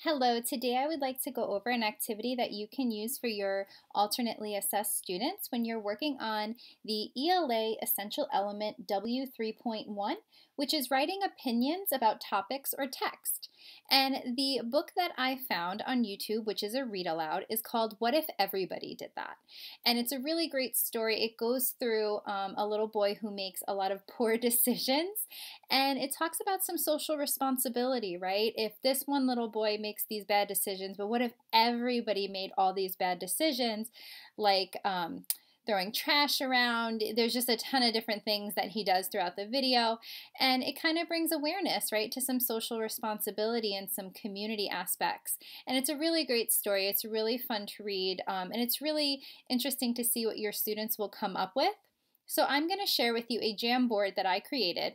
Hello, today I would like to go over an activity that you can use for your alternately assessed students when you're working on the ELA Essential Element W3.1, which is writing opinions about topics or text. And the book that I found on YouTube, which is a read aloud, is called What If Everybody Did That? And it's a really great story. It goes through a little boy who makes a lot of poor decisions, and it talks about some social responsibility, right? If this one little boy makes these bad decisions, but what if everybody made all these bad decisions, like throwing trash around? There's just a ton of different things that he does throughout the video, and it kind of brings awareness, right, to some social responsibility and some community aspects. And it's a really great story. It's really fun to read, and it's really interesting to see what your students will come up with. So I'm going to share with you a Jamboard that I created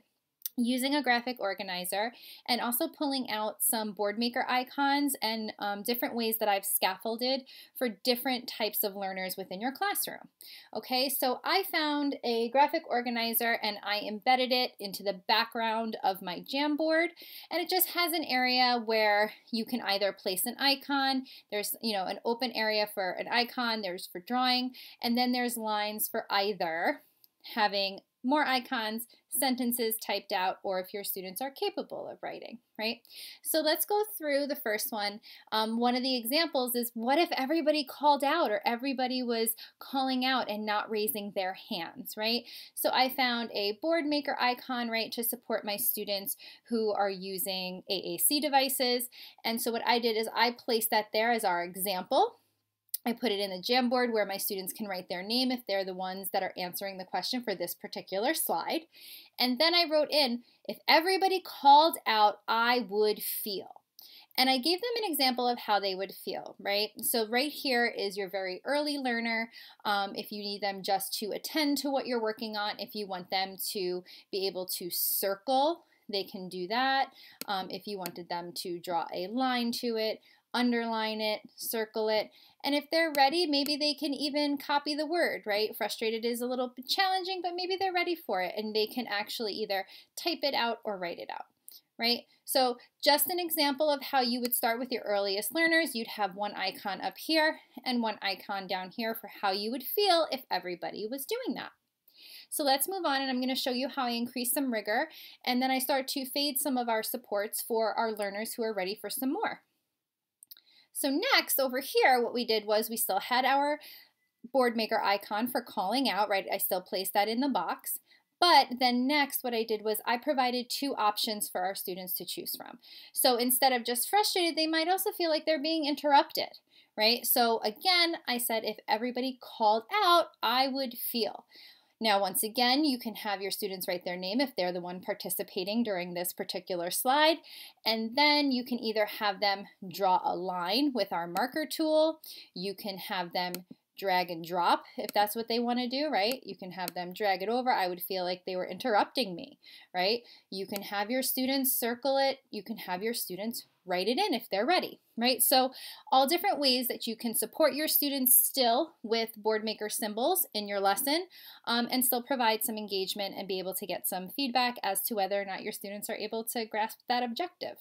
using a graphic organizer and also pulling out some board maker icons and different ways that I've scaffolded for different types of learners within your classroom. Okay, so I found a graphic organizer and I embedded it into the background of my Jamboard, and it just has an area where you can either place an icon. There's an open area for an icon, there's for drawing, and then there's lines for either having more icons, sentences typed out, or if your students are capable of writing, right? So let's go through the first one. One of the examples is, what if everybody called out or everybody was calling out and not raising their hands, right? So I found a board maker icon, right, to support my students who are using AAC devices. And so what I did is I placed that there as our example. I put it in the Jamboard where my students can write their name if they're the ones that are answering the question for this particular slide. And then I wrote in, if everybody called out, I would feel. And I gave them an example of how they would feel, right? So right here is your very early learner. If you need them just to attend to what you're working on, if you want them to be able to circle, they can do that. If you wanted them to draw a line to it, underline it, circle it, and if they're ready, maybe they can even copy the word, right? Frustrated is a little bit challenging, but maybe they're ready for it and they can actually either type it out or write it out, right? So just an example of how you would start with your earliest learners. You'd have one icon up here and one icon down here for how you would feel if everybody was doing that. So let's move on, and I'm going to show you how I increase some rigor, and then I start to fade some of our supports for our learners who are ready for some more. So next, over here, what we did was we still had our board maker icon for calling out, right? I still placed that in the box. But then next, what I did was I provided two options for our students to choose from. So instead of just frustrated, they might also feel like they're being interrupted, right? So again, I said if everybody called out, I would feel. Now, once again, you can have your students write their name if they're the one participating during this particular slide. And then you can either have them draw a line with our marker tool. You can have them drag and drop if that's what they want to do, right? You can have them drag it over. I would feel like they were interrupting me, right? You can have your students circle it. You can have your students write it in if they're ready, right? So all different ways that you can support your students still with board maker symbols in your lesson, and still provide some engagement and be able to get some feedback as to whether or not your students are able to grasp that objective.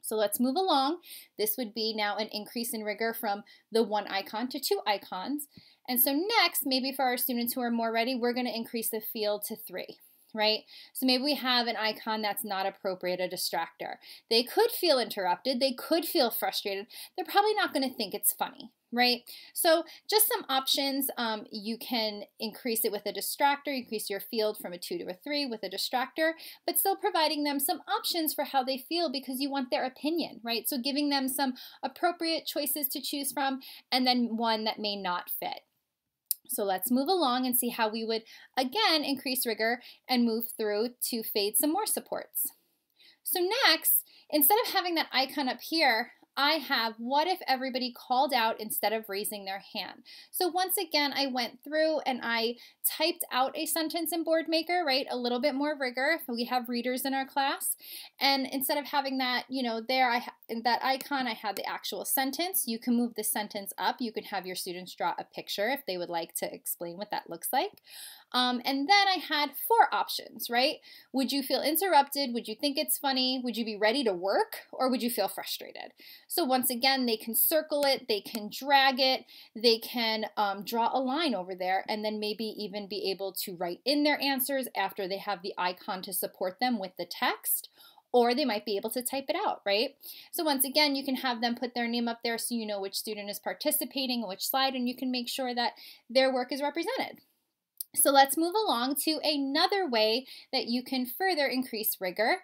So let's move along. This would be now an increase in rigor from the one icon to two icons. And so next, maybe for our students who are more ready, we're going to increase the field to 3. Right? So maybe we have an icon that's not appropriate, a distractor. They could feel interrupted. They could feel frustrated. They're probably not going to think it's funny, right? So just some options. You can increase it with a distractor, increase your field from a 2 to a 3 with a distractor, but still providing them some options for how they feel because you want their opinion, right? So giving them some appropriate choices to choose from and then one that may not fit. So let's move along and see how we would, again, increase rigor and move through to fade some more supports. So next, instead of having that icon up here, I have what if everybody called out instead of raising their hand. So once again, I went through and I typed out a sentence in Board Maker, right? A little bit more rigor if we have readers in our class. And instead of having that, there in that icon, I had the actual sentence. You can move the sentence up. You can have your students draw a picture if they would like to explain what that looks like. And then I had 4 options, right? Would you feel interrupted? Would you think it's funny? Would you be ready to work? Or would you feel frustrated? So once again, they can circle it, they can drag it, they can draw a line over there, and then maybe even be able to write in their answers after they have the icon to support them with the text. Or they might be able to type it out, right? So once again, you can have them put their name up there so you know which student is participating, which slide, and you can make sure that their work is represented. So let's move along to another way that you can further increase rigor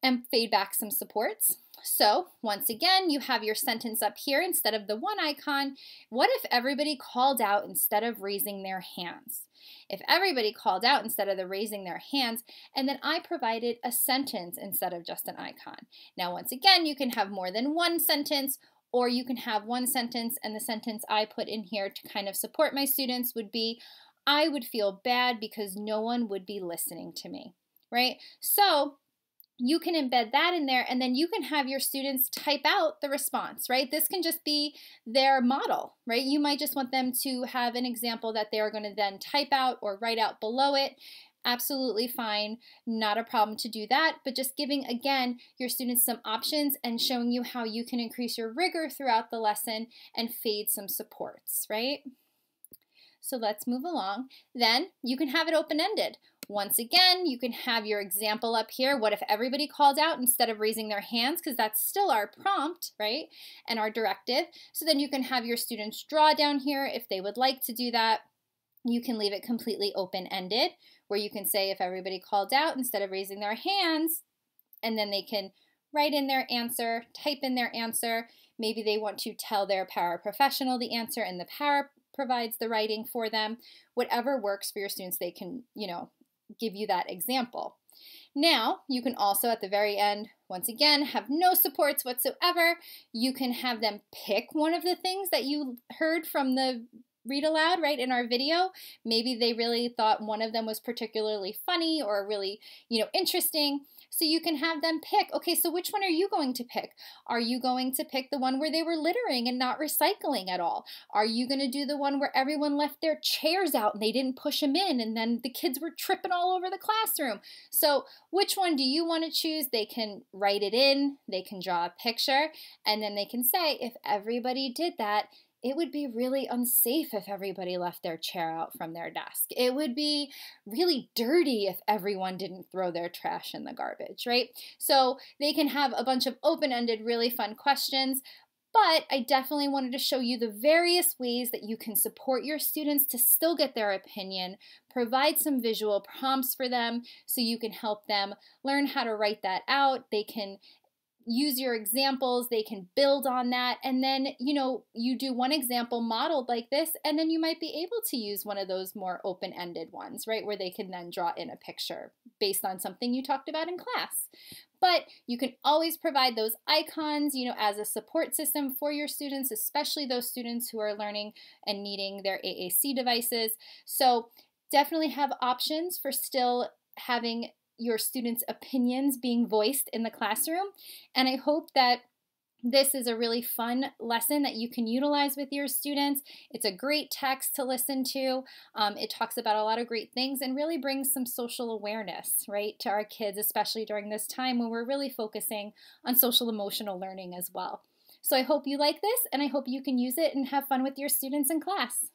and fade back some supports. So once again, you have your sentence up here instead of the 1 icon. What if everybody called out instead of raising their hands? If everybody called out instead of the raising their hands, and then I provided a sentence instead of just an icon. Now, once again, you can have more than 1 sentence, or you can have 1 sentence, and the sentence I put in here to kind of support my students would be, I would feel bad because no one would be listening to me, right? So you can embed that in there, and then you can have your students type out the response, right? This can just be their model, right? You might just want them to have an example that they're going to then type out or write out below it. Absolutely fine, not a problem to do that, but just giving, again, your students some options and showing you how you can increase your rigor throughout the lesson and fade some supports, right? So let's move along. Then you can have it open-ended. Once again, you can have your example up here. What if everybody called out instead of raising their hands? Because that's still our prompt, right? And our directive. So then you can have your students draw down here if they would like to do that. You can leave it completely open-ended, where you can say if everybody called out instead of raising their hands, and then they can write in their answer, type in their answer. Maybe they want to tell their paraprofessional the answer, and the para provides the writing for them. Whatever works for your students, they can, give you that example. Now, you can also at the very end, once again, have no supports whatsoever. You can have them pick one of the things that you heard from the read aloud, right, in our video. Maybe they really thought one of them was particularly funny or really, interesting. So you can have them pick, okay, so which one are you going to pick? Are you going to pick the one where they were littering and not recycling at all? Are you going to do the one where everyone left their chairs out and they didn't push them in and then the kids were tripping all over the classroom? So which one do you want to choose? They can write it in, they can draw a picture, and then they can say, if everybody did that, it would be really unsafe if everybody left their chair out from their desk. It would be really dirty if everyone didn't throw their trash in the garbage, right? So they can have a bunch of open-ended, really fun questions, but I definitely wanted to show you the various ways that you can support your students to still get their opinion, provide some visual prompts for them so you can help them learn how to write that out. They can use your examples, they can build on that, and then, you do one example modeled like this, and then you might be able to use one of those more open-ended ones, right, where they can then draw in a picture based on something you talked about in class. But you can always provide those icons, as a support system for your students, especially those students who are learning and needing their AAC devices. So definitely have options for still having your students' opinions being voiced in the classroom. And I hope that this is a really fun lesson that you can utilize with your students. It's a great text to listen to. It talks about a lot of great things and really brings some social awareness, right, to our kids, especially during this time when we're really focusing on social emotional learning as well. So I hope you like this, and I hope you can use it and have fun with your students in class.